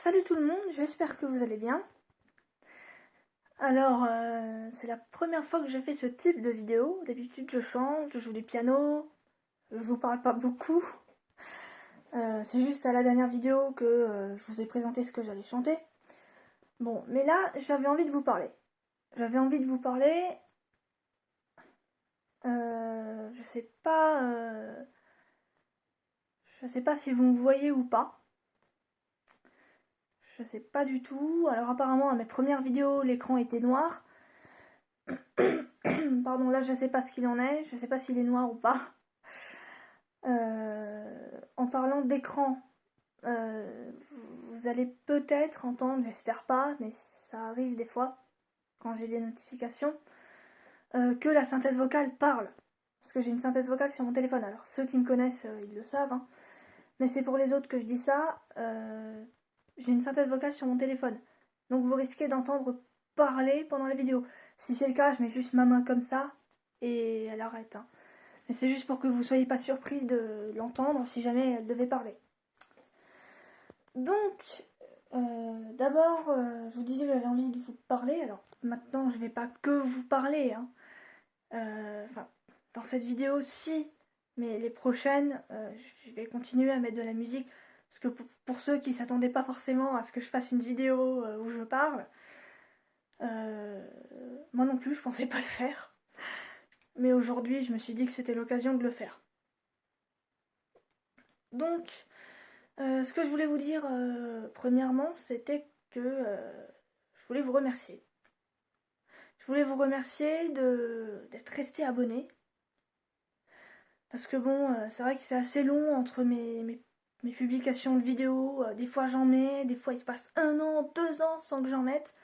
Salut tout le monde, j'espère que vous allez bien. Alors, c'est la première fois que je fais ce type de vidéo. D'habitude, je chante, je joue du piano, je vous parle pas beaucoup. C'est juste à la dernière vidéo que je vous ai présenté ce que j'allais chanter. Bon, mais là, j'avais envie de vous parler. J'avais envie de vous parler. Je sais pas. Je sais pas si vous me voyez ou pas. Je sais pas du tout. Alors apparemment, à mes premières vidéos, l'écran était noir. Pardon, là je sais pas ce qu'il en est, je sais pas s'il est noir ou pas. En parlant d'écran, vous allez peut-être entendre, j'espère pas, mais ça arrive des fois, quand j'ai des notifications, que la synthèse vocale parle. Parce que j'ai une synthèse vocale sur mon téléphone. Alors ceux qui me connaissent, ils le savent, hein. Mais c'est pour les autres que je dis ça. J'ai une synthèse vocale sur mon téléphone. Donc vous risquez d'entendre parler pendant la vidéo. Si c'est le cas, je mets juste ma main comme ça et elle arrête, hein. Mais c'est juste pour que vous soyez pas surpris de l'entendre si jamais elle devait parler. Donc, d'abord, je vous disais que j'avais envie de vous parler. Alors maintenant, je vais pas que vous parler, hein. Enfin, dans cette vidéo, si, mais les prochaines, je vais continuer à mettre de la musique. Parce que pour ceux qui s'attendaient pas forcément à ce que je fasse une vidéo où je parle, moi non plus, je pensais pas le faire. Mais aujourd'hui, je me suis dit que c'était l'occasion de le faire. Donc, ce que je voulais vous dire, premièrement, c'était que je voulais vous remercier. Je voulais vous remercier d'être resté abonné. Parce que bon, c'est vrai que c'est assez long entre mes publications de vidéos. Des fois j'en mets, des fois il se passe 1 an, 2 ans sans que j'en mette.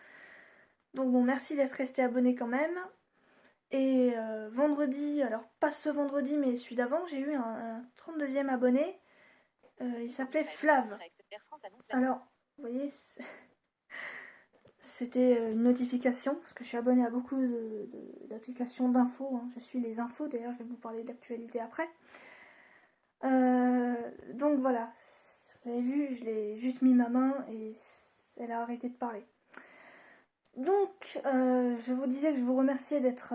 Donc bon, merci d'être resté abonné quand même. Et vendredi, alors pas ce vendredi mais celui d'avant, j'ai eu un 32e abonné. Il s'appelait Flav. Alors, vous voyez, c'était une notification, parce que je suis abonnée à beaucoup d'applications d'infos, hein. Je suis les infos, d'ailleurs je vais vous parler d'actualité après. Donc voilà, vous avez vu, je l'ai juste mis ma main et elle a arrêté de parler. Donc, je vous disais que je vous remerciais d'être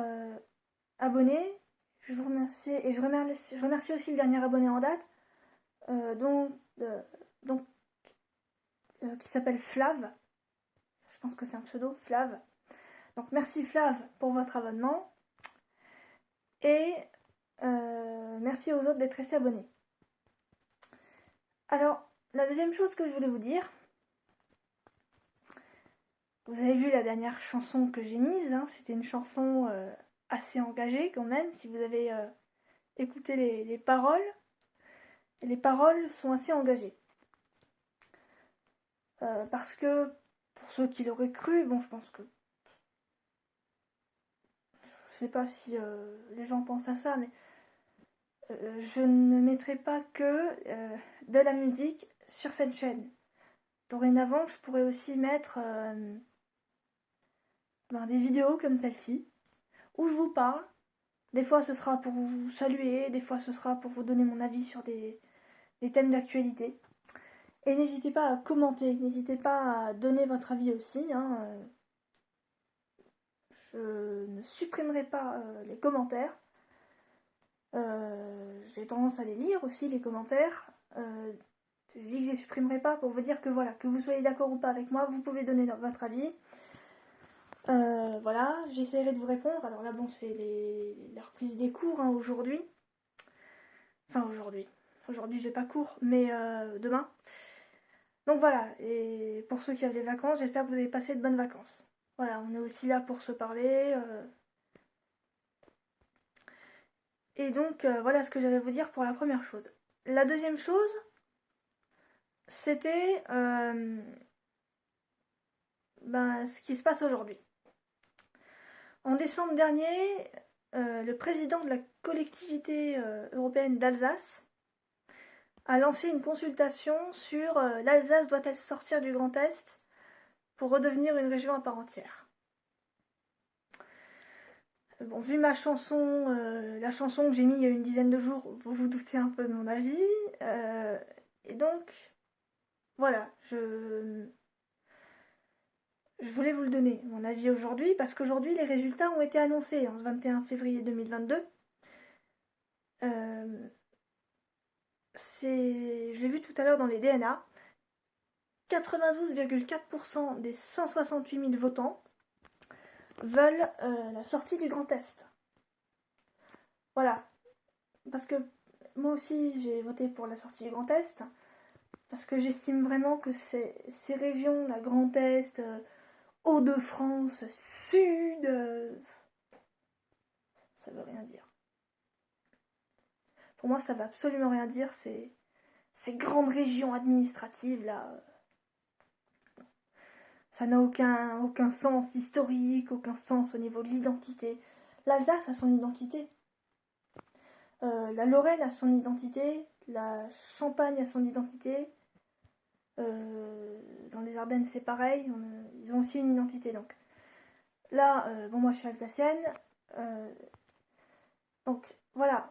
abonné. Je vous remercie et je remercie aussi le dernier abonné en date, donc qui s'appelle Flav. Je pense que c'est un pseudo, Flav. Donc merci Flav pour votre abonnement. Et merci aux autres d'être restés abonnés. Alors, la deuxième chose que je voulais vous dire, vous avez vu la dernière chanson que j'ai mise, hein, c'était une chanson assez engagée quand même, si vous avez écouté les paroles. Et les paroles sont assez engagées. Parce que, pour ceux qui l'auraient cru, bon je pense que... Je sais pas si les gens pensent à ça, mais je ne mettrai pas que de la musique sur cette chaîne. Dorénavant, je pourrais aussi mettre des vidéos comme celle-ci, où je vous parle. Des fois, ce sera pour vous saluer, des fois, ce sera pour vous donner mon avis sur des thèmes d'actualité. Et n'hésitez pas à commenter, n'hésitez pas à donner votre avis aussi, hein. Je ne supprimerai pas les commentaires. J'ai tendance à les lire aussi, les commentaires. Je dis que je les supprimerai pas pour vous dire que voilà, que vous soyez d'accord ou pas avec moi, vous pouvez donner votre avis. Voilà, j'essaierai de vous répondre. Alors là, bon, c'est la reprise des cours, hein, aujourd'hui. Enfin, aujourd'hui. Aujourd'hui, j'ai pas cours, mais demain. Donc voilà, et pour ceux qui avaient les vacances, j'espère que vous avez passé de bonnes vacances. Voilà, on est aussi là pour se parler. Et donc, voilà ce que j'avais à vous dire pour la première chose. La deuxième chose, c'était ce qui se passe aujourd'hui. En décembre dernier, le président de la collectivité européenne d'Alsace a lancé une consultation sur l'Alsace doit-elle sortir du Grand Est pour redevenir une région à part entière. Bon, vu ma chanson, la chanson que j'ai mis il y a une dizaine de jours, vous vous doutez un peu de mon avis. Et donc, voilà, je voulais vous le donner, mon avis aujourd'hui, parce qu'aujourd'hui les résultats ont été annoncés en ce 21 février 2022. Je l'ai vu tout à l'heure dans les DNA, 92,4% des 168 000 votants veulent la sortie du Grand Est. Voilà, parce que moi aussi j'ai voté pour la sortie du Grand Est, parce que j'estime vraiment que ces régions, la Grand Est, Hauts-de-France, Sud, ça veut rien dire. Pour moi, ça veut absolument rien dire, ces grandes régions administratives là. Ça n'a aucun sens historique, aucun sens au niveau de l'identité. L'Alsace a son identité. La Lorraine a son identité. La Champagne a son identité. Dans les Ardennes, c'est pareil. Ils ont aussi une identité. Donc là, bon, moi je suis alsacienne. Donc voilà.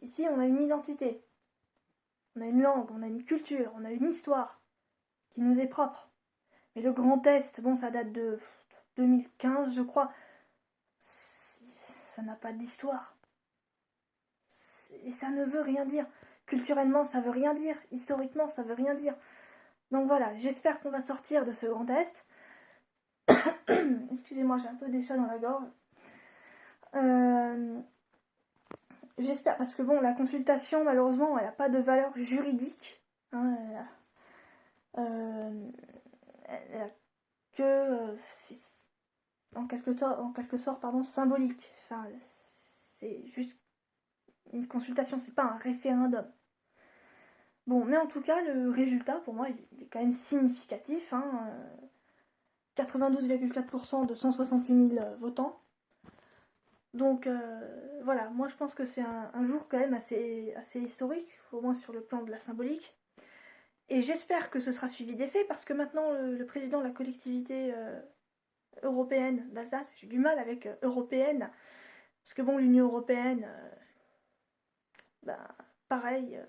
Ici, on a une identité. On a une langue, on a une culture, on a une histoire qui nous est propre. Mais le Grand Est, bon, ça date de 2015, je crois. Ça n'a pas d'histoire. Et ça ne veut rien dire. Culturellement, ça veut rien dire. Historiquement, ça veut rien dire. Donc voilà, j'espère qu'on va sortir de ce Grand Est. Excusez-moi, j'ai un peu des chats dans la gorge. J'espère, parce que bon, la consultation, malheureusement, elle n'a pas de valeur juridique. Hein, elle a que, en quelque sorte, pardon, symbolique. C'est juste une consultation, c'est pas un référendum. Bon, mais en tout cas, le résultat, pour moi, il est quand même significatif. Hein, 92,4% de 168 000 votants. Donc voilà, moi je pense que c'est un jour quand même assez historique, au moins sur le plan de la symbolique. Et j'espère que ce sera suivi des faits, parce que maintenant le président de la collectivité européenne d'Alsace, j'ai du mal avec européenne, parce que bon, l'Union européenne, ben, pareil,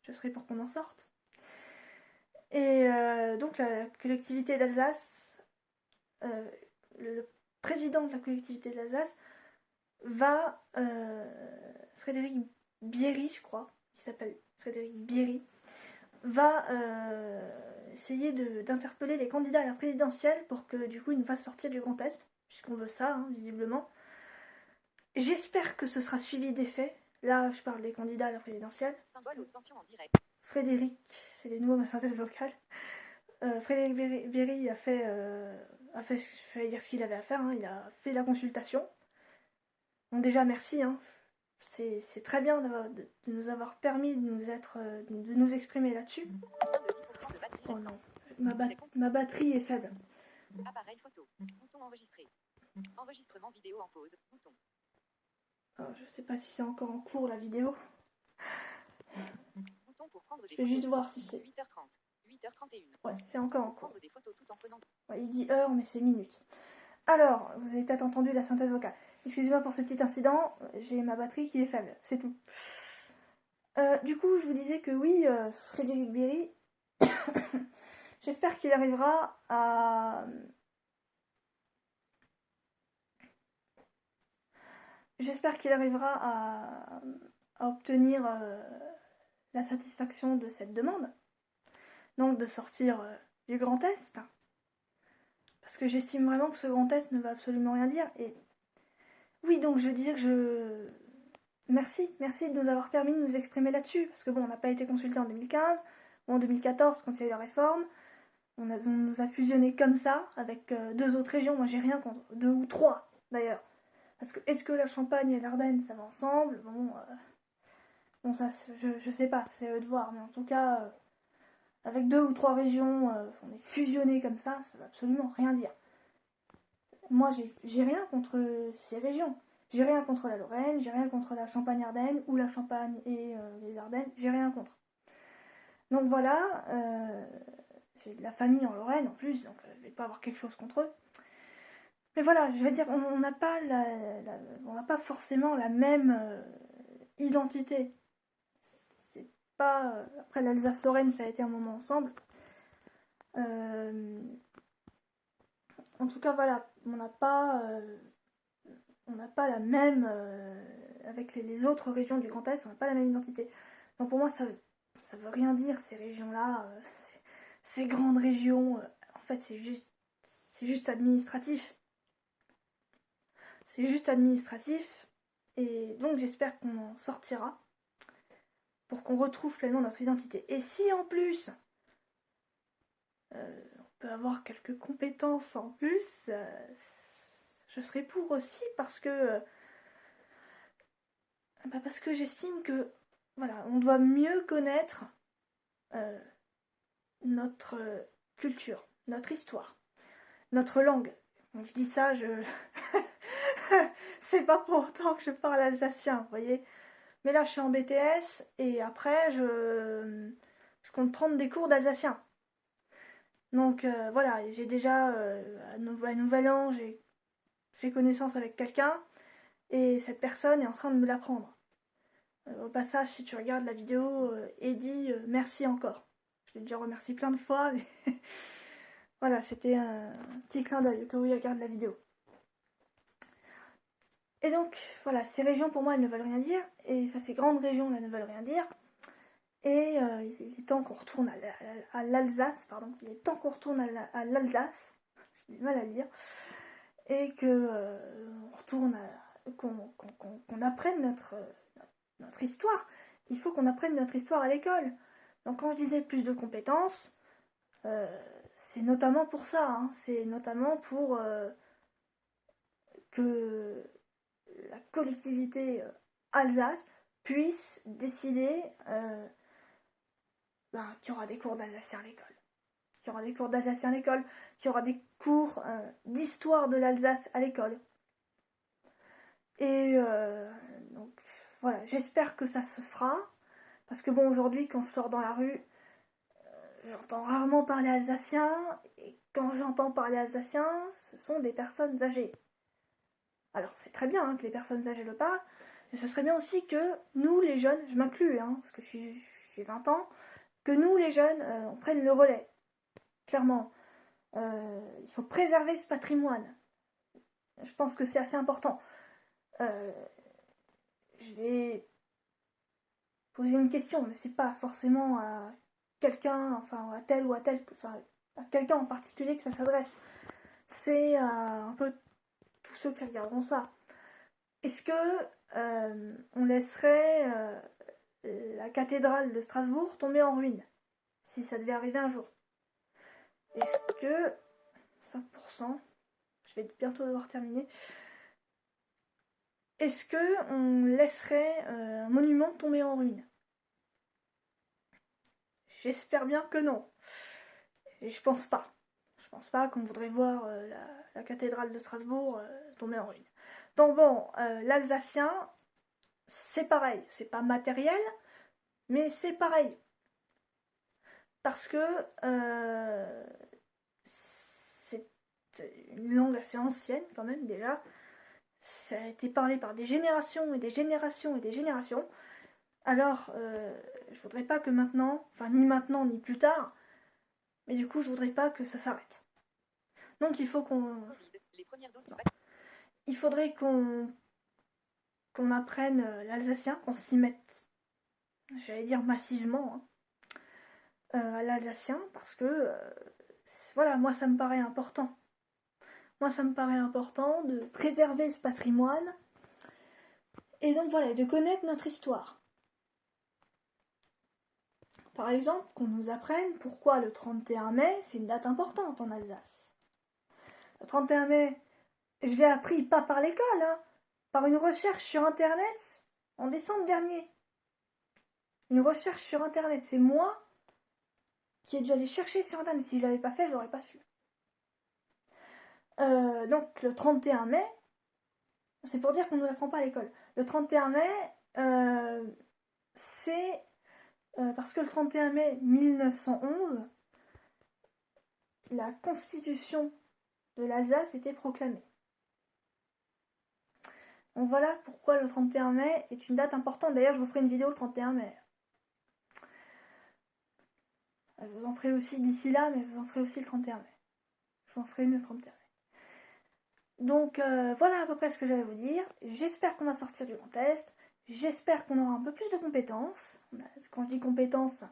je serai pour qu'on en sorte. Et donc la collectivité d'Alsace, le président de la collectivité d'Alsace va, Frédéric Bierry, je crois, qui s'appelle Frédéric Bierry, va essayer d'interpeller les candidats à la présidentielle pour que du coup ils nous fassent sortir du Grand Est, puisqu'on veut ça, hein, visiblement. J'espère que ce sera suivi des faits. Là, je parle des candidats à la présidentielle. En direct. Frédéric, c'est les nouveaux ma synthèse vocale. Frédéric Bierry a fait, je vais dire ce qu'il avait à faire, hein, il a fait la consultation. Donc déjà, merci, hein. C'est très bien de nous avoir permis de nous exprimer là-dessus. Oh non, ma batterie est faible. Appareil photo. Bouton enregistré. Enregistrement vidéo en pause. Bouton. Alors, je sais pas si c'est encore en cours la vidéo. Bouton pour prendre des Je vais juste voir si c'est... 8h30. 8h31. Ouais, c'est encore en cours. Prendre des photos tout en prenant... Ouais, il dit heure, mais c'est minutes. Alors, vous avez peut-être entendu la synthèse vocale. Excusez-moi pour ce petit incident, j'ai ma batterie qui est faible, c'est tout. Du coup, je vous disais que oui, Frédéric Bierry, j'espère qu'il arrivera à... J'espère qu'il arrivera à obtenir la satisfaction de cette demande. Donc de sortir du Grand Est. Parce que j'estime vraiment que ce Grand Est ne va absolument rien dire. Et oui, donc je disais que merci de nous avoir permis de nous exprimer là-dessus. Parce que bon, on n'a pas été consulté en 2015 ou en 2014 quand il y a eu la réforme. On nous a fusionné comme ça avec deux autres régions. Moi, j'ai rien contre. Deux ou trois, d'ailleurs. Parce que est-ce que la Champagne et l'Ardenne, ça va ensemble? Bon, ça, je sais pas, c'est eux de voir. Mais en tout cas, avec deux ou trois régions, on est fusionnés comme ça va absolument rien dire. Moi, j'ai rien contre ces régions. J'ai rien contre la Lorraine, j'ai rien contre la Champagne-Ardenne ou la Champagne et les Ardennes, j'ai rien contre. Donc voilà, j'ai de la famille en Lorraine en plus, donc je vais pas avoir quelque chose contre eux. Mais voilà, je veux dire, on n'a pas on n'a pas forcément la même identité. C'est pas après l'Alsace-Lorraine, ça a été un moment ensemble. En tout cas, voilà, on n'a pas la même, avec les autres régions du Grand Est, on n'a pas la même identité. Donc pour moi, ça veut rien dire, ces régions-là, ces grandes régions. En fait, c'est juste administratif. C'est juste administratif. Et donc j'espère qu'on en sortira pour qu'on retrouve pleinement notre identité. Et si en plus, on peut avoir quelques compétences en plus, je serai pour aussi parce que j'estime que voilà, on doit mieux connaître notre culture, notre histoire, notre langue. Quand je dis ça, c'est pas pour autant que je parle alsacien, vous voyez. Mais là, je suis en BTS et après, je compte prendre des cours d'alsacien. Donc voilà, j'ai déjà à Nouvel An, j'ai fait connaissance avec quelqu'un et cette personne est en train de me l'apprendre. Au passage, si tu regardes la vidéo, Eddie, merci encore. Je l'ai déjà remercié plein de fois, mais voilà, c'était un petit clin d'œil que vous regardez la vidéo. Et donc, voilà, ces régions pour moi, elles ne veulent rien dire. Et enfin, ces grandes régions, elles ne veulent rien dire. Et il est temps qu'on retourne à l'Alsace, pardon. Il est temps qu'on retourne à l'Alsace. J'ai du mal à le dire. Et que on retourne qu'on apprenne notre histoire. Il faut qu'on apprenne notre histoire à l'école. Donc quand je disais plus de compétences, c'est notamment pour ça. Hein. C'est notamment pour que la collectivité Alsace puisse décider qu'il y aura des cours d'alsacien à l'école. Qu'il y aura des cours d'alsacien à l'école. Qu'il y aura des cours d'histoire de l'Alsace à l'école. Et donc voilà, j'espère que ça se fera. Parce que bon, aujourd'hui, quand je sors dans la rue, j'entends rarement parler alsacien. Et quand j'entends parler alsacien, ce sont des personnes âgées. Alors c'est très bien que les personnes âgées le parlent, mais ce serait bien aussi que nous, les jeunes, je m'inclus, parce que j'ai 20 ans, que nous, les jeunes, on prenne le relais. Clairement, il faut préserver ce patrimoine. Je pense que c'est assez important. Je vais poser une question, mais c'est pas forcément à quelqu'un, enfin à tel ou à tel, enfin à quelqu'un en particulier que ça s'adresse. C'est à un peu tous ceux qui regarderont ça. Est-ce que on laisserait la cathédrale de Strasbourg tomber en ruine si ça devait arriver un jour? Est-ce que 5%, je vais bientôt devoir terminer, est-ce que on laisserait un monument tomber en ruine? J'espère bien que non. Et je pense pas. Je pense pas qu'on voudrait voir la cathédrale de Strasbourg tomber en ruine. Donc bon, l'alsacien, c'est pareil. C'est pas matériel, mais c'est pareil. Parce que c'est une langue assez ancienne quand même déjà. Ça a été parlé par des générations et des générations et des générations. Alors, je voudrais pas que maintenant, enfin ni maintenant ni plus tard, mais du coup je voudrais pas que ça s'arrête. Donc il faut il faudrait qu'on apprenne l'alsacien, qu'on s'y mette, j'allais dire massivement, à l'alsacien, parce que voilà, moi ça me paraît important. Moi ça me paraît important de préserver ce patrimoine, et donc voilà, de connaître notre histoire. Par exemple, qu'on nous apprenne pourquoi le 31 mai, c'est une date importante en Alsace. Le 31 mai, je l'ai appris pas par l'école, par une recherche sur Internet en décembre dernier. Une recherche sur Internet, c'est moi qui ai dû aller chercher sur Internet. Si je l'avais pas fait, je l'aurais pas su. Donc le 31 mai, c'est pour dire qu'on ne nous l'apprend pas à l'école. Le 31 mai, c'est parce que le 31 mai 1911, la constitution de l'Alsace était proclamée. Donc voilà pourquoi le 31 mai est une date importante. D'ailleurs, je vous ferai une vidéo le 31 mai. Je vous en ferai aussi d'ici là, mais je vous en ferai aussi le 31 mai. Je vous en ferai une le 31 mai. Donc voilà à peu près ce que j'allais vous dire. J'espère qu'on va sortir du Grand Est. J'espère qu'on aura un peu plus de compétences. Quand je dis compétences,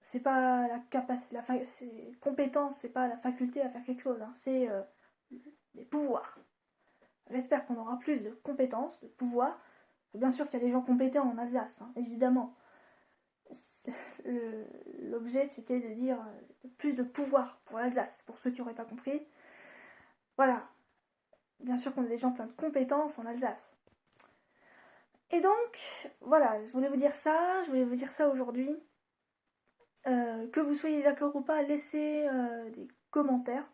c'est pas la capacité, compétence, c'est pas la faculté à faire quelque chose, hein. C'est des pouvoirs. J'espère qu'on aura plus de compétences, de pouvoirs. Bien sûr qu'il y a des gens compétents en Alsace, hein, évidemment. L'objet, c'était de dire plus de pouvoir pour l'Alsace, pour ceux qui n'auraient pas compris. Voilà. Bien sûr qu'on a des gens plein de compétences en Alsace. Et donc, voilà, je voulais vous dire ça aujourd'hui. Que vous soyez d'accord ou pas, laissez des commentaires.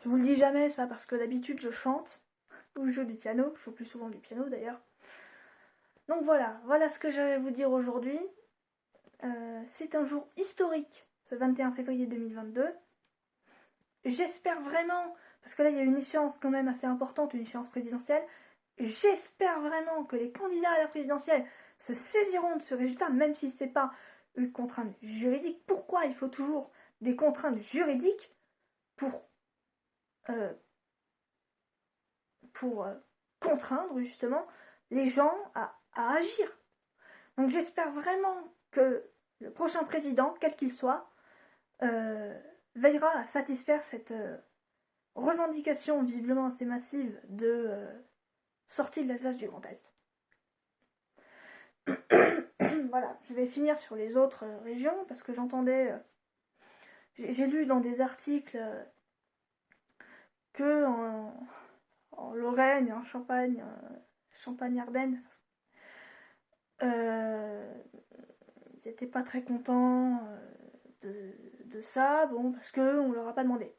Je vous le dis jamais ça parce que d'habitude je chante ou je joue du piano, je joue plus souvent du piano d'ailleurs. Donc voilà ce que j'avais à vous dire aujourd'hui. C'est un jour historique, ce 21 février 2022. J'espère vraiment, parce que là il y a une échéance quand même assez importante, une échéance présidentielle, j'espère vraiment que les candidats à la présidentielle se saisiront de ce résultat, même si c'est pas une contrainte juridique. Pourquoi il faut toujours des contraintes juridiques pour contraindre justement les gens à agir? Donc j'espère vraiment que le prochain président, quel qu'il soit, veillera à satisfaire cette revendication visiblement assez massive de sortie de l'Alsace du Grand Est. Voilà, je vais finir sur les autres régions parce que j'entendais, j'ai lu dans des articles que en Lorraine et en Champagne, Champagne-Ardenne, ils n'étaient pas très contents de ça, bon, parce qu'on leur a pas demandé.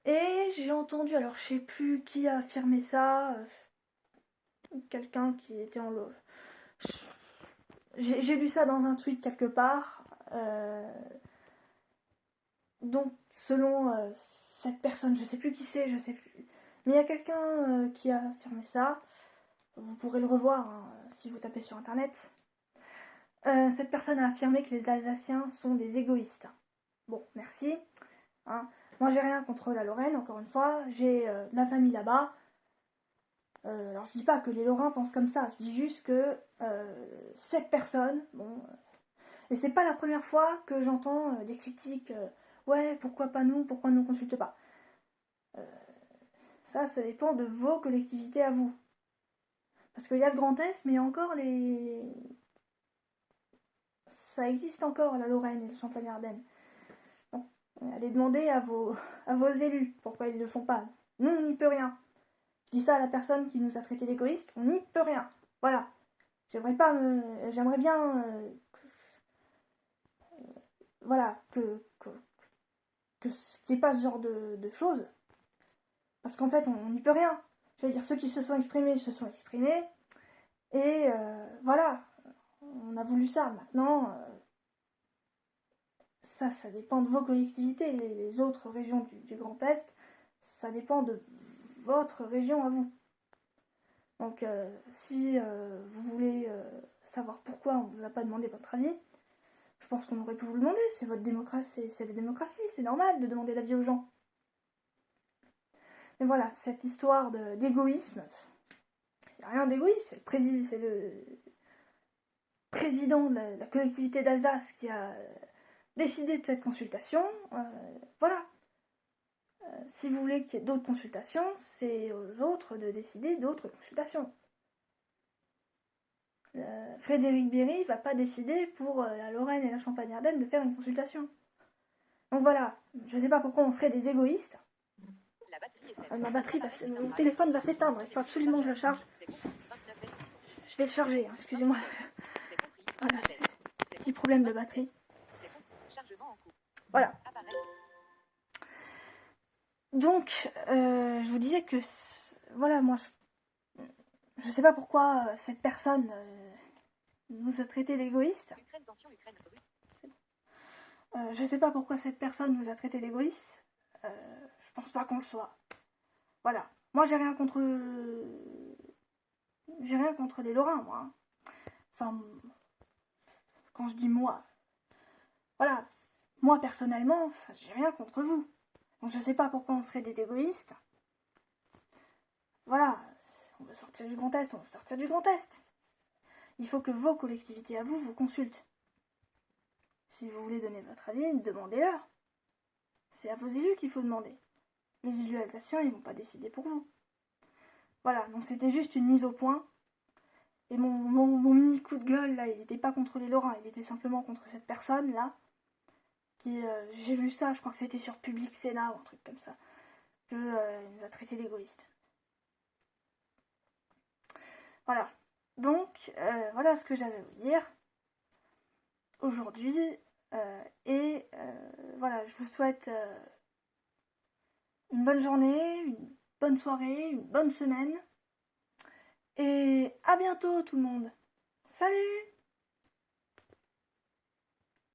Et j'ai entendu, alors je sais plus qui a affirmé ça, quelqu'un qui était en Lorraine. J'ai lu ça dans un tweet quelque part. Donc, selon cette personne, je sais plus qui c'est, je sais plus. Mais il y a quelqu'un qui a affirmé ça. Vous pourrez le revoir hein, si vous tapez sur internet. Cette personne a affirmé que les Alsaciens sont des égoïstes. Bon, merci. Hein. Moi, j'ai rien contre la Lorraine, encore une fois. J'ai de la famille là-bas. Alors, je dis pas que les Lorrains pensent comme ça. Je dis juste que cette personne, bon, et c'est pas la première fois que j'entends des critiques. Ouais, pourquoi pas nous? Pourquoi on ne nous consulte pas? Ça dépend de vos collectivités à vous. Parce qu'il y a le Grand Est, mais il y a encore les... Ça existe encore, la Lorraine et le Champagne-Ardenne. Bon, allez demander à vos élus pourquoi ils ne le font pas. Nous, on n'y peut rien. Je dis ça à la personne qui nous a traités d'égoïstes, on n'y peut rien. Voilà. J'aimerais bien... voilà, qu'il n'y ait pas ce genre de choses. Parce qu'en fait, on n'y peut rien. Je veux dire, ceux qui se sont exprimés se sont exprimés. Et voilà, on a voulu ça. Maintenant, ça dépend de vos collectivités. Les autres régions du Grand Est, ça dépend de votre région à vous. Donc, si vous voulez savoir pourquoi on ne vous a pas demandé votre avis, je pense qu'on aurait pu vous le demander. C'est votre démocratie, c'est la démocratie, c'est normal de demander l'avis aux gens. Mais voilà, cette histoire d'égoïsme, il n'y a rien d'égoïste, c'est le président de la collectivité d'Alsace qui a décidé de cette consultation. Voilà. Si vous voulez qu'il y ait d'autres consultations, c'est aux autres de décider d'autres consultations. Frédéric Bierry ne va pas décider pour la Lorraine et la Champagne-Ardenne de faire une consultation. Donc voilà, je ne sais pas pourquoi on serait des égoïstes. Ma batterie, mon téléphone va s'éteindre, il faut absolument que je le charge. Je vais le charger, hein, excusez-moi. Voilà, petit problème de batterie. Voilà. Donc, je vous disais que, voilà, moi, je sais pas pourquoi cette personne nous a traités d'égoïstes. Je sais pas pourquoi cette personne nous a traités d'égoïstes. Je pense pas qu'on le soit. Voilà. Moi, j'ai rien contre les Lorrains, moi. Enfin, quand je dis moi, voilà, moi personnellement, j'ai rien contre vous. Donc je sais pas pourquoi on serait des égoïstes. Voilà, on veut sortir du Grand Est, on veut sortir du Grand Est. Il faut que vos collectivités à vous consultent. Si vous voulez donner votre avis, demandez-leur. C'est à vos élus qu'il faut demander. Les élus alsaciens, ils vont pas décider pour vous. Voilà, donc c'était juste une mise au point. Et mon mini coup de gueule, là, il n'était pas contre les Lorrains, il était simplement contre cette personne-là. J'ai vu ça, je crois que c'était sur Public Sénat ou un truc comme ça, qu'il nous a traité d'égoïstes. Voilà. Donc, voilà ce que j'avais à vous dire aujourd'hui. Voilà, je vous souhaite une bonne journée, une bonne soirée, une bonne semaine. Et à bientôt tout le monde. Salut!